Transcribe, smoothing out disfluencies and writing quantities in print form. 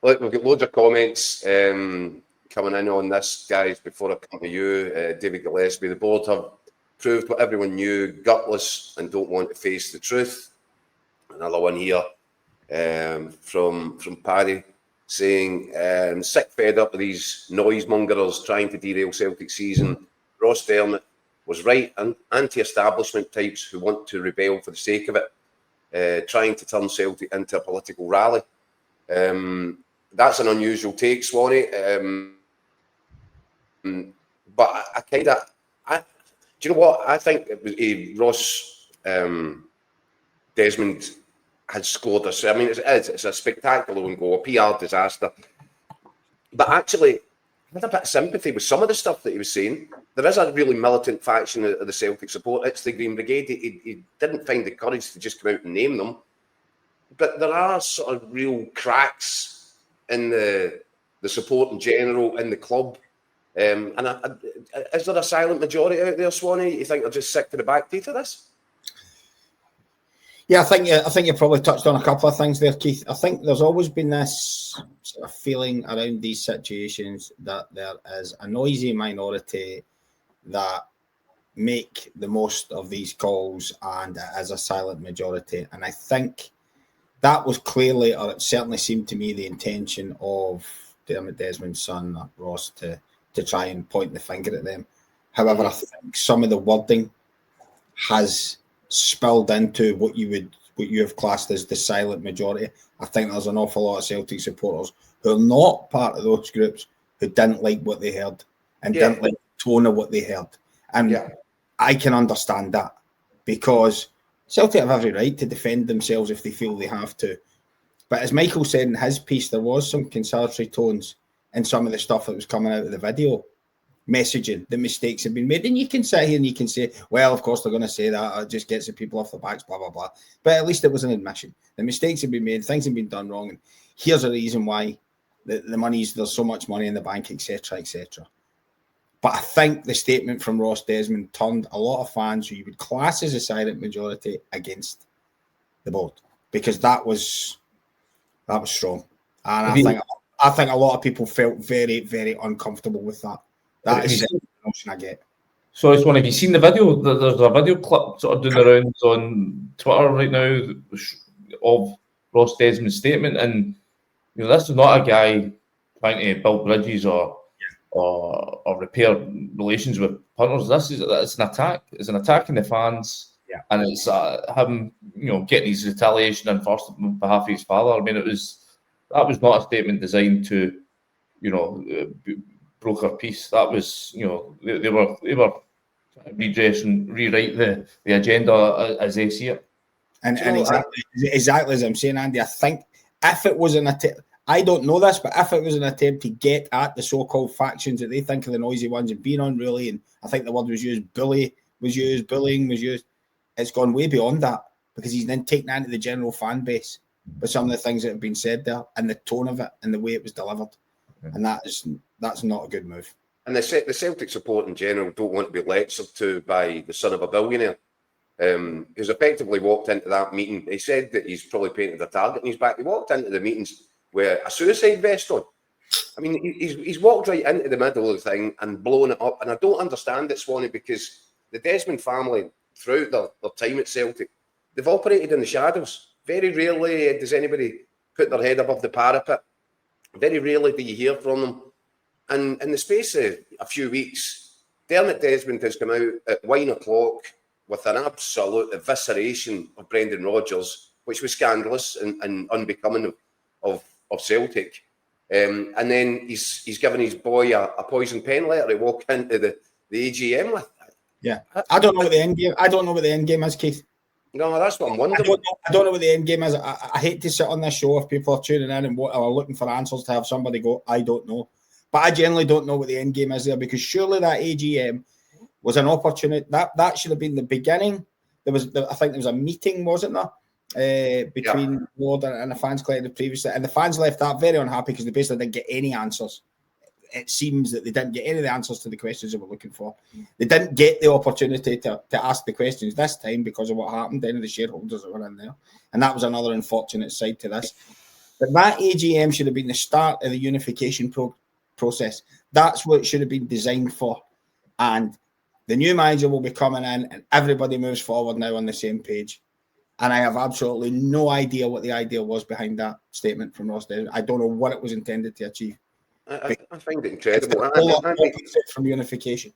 Look, we've got loads of comments coming in on this, guys, before I come to you. David Gillespie, the board have proved what everyone knew, gutless and don't want to face the truth. Another one here from Paddy saying, sick fed up of these noisemongers trying to derail Celtic season. Ross Dermott was right, and anti-establishment types who want to rebel for the sake of it, trying to turn Celtic into a political rally. That's an unusual take, Swanee. But I kind of, do you know what? I think it was Ross Desmond had scored us. I mean, it's a spectacular own goal, a PR disaster. But actually, I had a bit of sympathy with some of the stuff that he was saying. There is a really militant faction of the Celtic support. It's the Green Brigade. He didn't find the courage to just come out and name them. But there are sort of real cracks in the support in general, in the club. Is there a silent majority out there, Swanee? You think they're just sick to the back teeth of this? Yeah, I think you probably touched on a couple of things there, Keith. I think there's always been this sort of feeling around these situations that there is a noisy minority that make the most of these calls, and as a silent majority. And I think that was clearly, or it certainly seemed to me, the intention of Dermot Desmond's son, Ross, to try and point the finger at them. However, I think some of the wording has spilled into what you have classed as the silent majority. I think there's an awful lot of Celtic supporters who are not part of those groups who didn't like what they heard and didn't like the tone of what they heard. And I can understand that, because Celtic have every right to defend themselves if they feel they have to. But as Michael said in his piece, there was some conciliatory tones in some of the stuff that was coming out of the video, messaging the mistakes have been made. And you can sit here and you can say, well, of course they're going to say that, it just gets the people off the backs, blah, blah, blah. But at least it was an admission. The mistakes have been made, things have been done wrong, and here's a reason why there's so much money in the bank, etc., etc. But I think the statement from Ross Desmond turned a lot of fans who you would class as a silent majority against the board, because that was strong. And I think a lot of people felt very, very uncomfortable with that. That is the emotion I get. So, have you seen the video? There's a video clip sort of doing the rounds on Twitter right now of Ross Desmond's statement, and this is not a guy trying to build bridges or repair relations with punters. It's an attack. It's an attack on the fans, and it's him, getting his retaliation on first on behalf of his father. I mean, that was not a statement designed to, broker peace. That was, they were redress and rewrite the agenda as they see it. And exactly as I'm saying, Andy, I think if it was an attempt, I don't know this, but if it was an attempt to get at the so-called factions that they think are the noisy ones and being unruly, and I think the word was used, bullying was used, it's gone way beyond that, because he's then taken into the general fan base with some of the things that have been said there and the tone of it and the way it was delivered. And that's not a good move. And the Celtic support in general don't want to be lectured to by the son of a billionaire, who's effectively walked into that meeting. He said that he's probably painted a target in his back. He walked into the meetings with a suicide vest on. I mean, he's walked right into the middle of the thing and blown it up. And I don't understand it, Swanee, because the Desmond family, throughout their time at Celtic, they've operated in the shadows. Very rarely does anybody put their head above the parapet. Very rarely do you hear from them. And in the space of a few weeks, Dermot Desmond has come out at 1 o'clock with an absolute evisceration of Brendan Rodgers, which was scandalous and unbecoming of Celtic. And then he's given his boy a poison pen letter to walk into the AGM with. Yeah. I don't know what the end game. I don't know what the end game is, Keith. No, that's what I'm wondering. I don't know what the end game is. I hate to sit on this show if people are tuning in and are looking for answers to have somebody go, I don't know. But I generally don't know what the end game is there, because surely that AGM was an opportunity. That should have been the beginning. I think there was a meeting, wasn't there, between the board and the fans collective previously. And the fans left that very unhappy because they basically didn't get any answers. It seems that they didn't get any of the answers to the questions they were looking for. They didn't get the opportunity to ask the questions this time because of what happened. Any of the shareholders that were in there. And that was another unfortunate side to this. But that AGM should have been the start of the unification process. That's what it should have been designed for. And the new manager will be coming in and everybody moves forward now on the same page. And I have absolutely no idea what the idea was behind that statement from Ross Desmond. I don't know what it was intended to achieve. I find it incredible. It's the polar opposite from unification.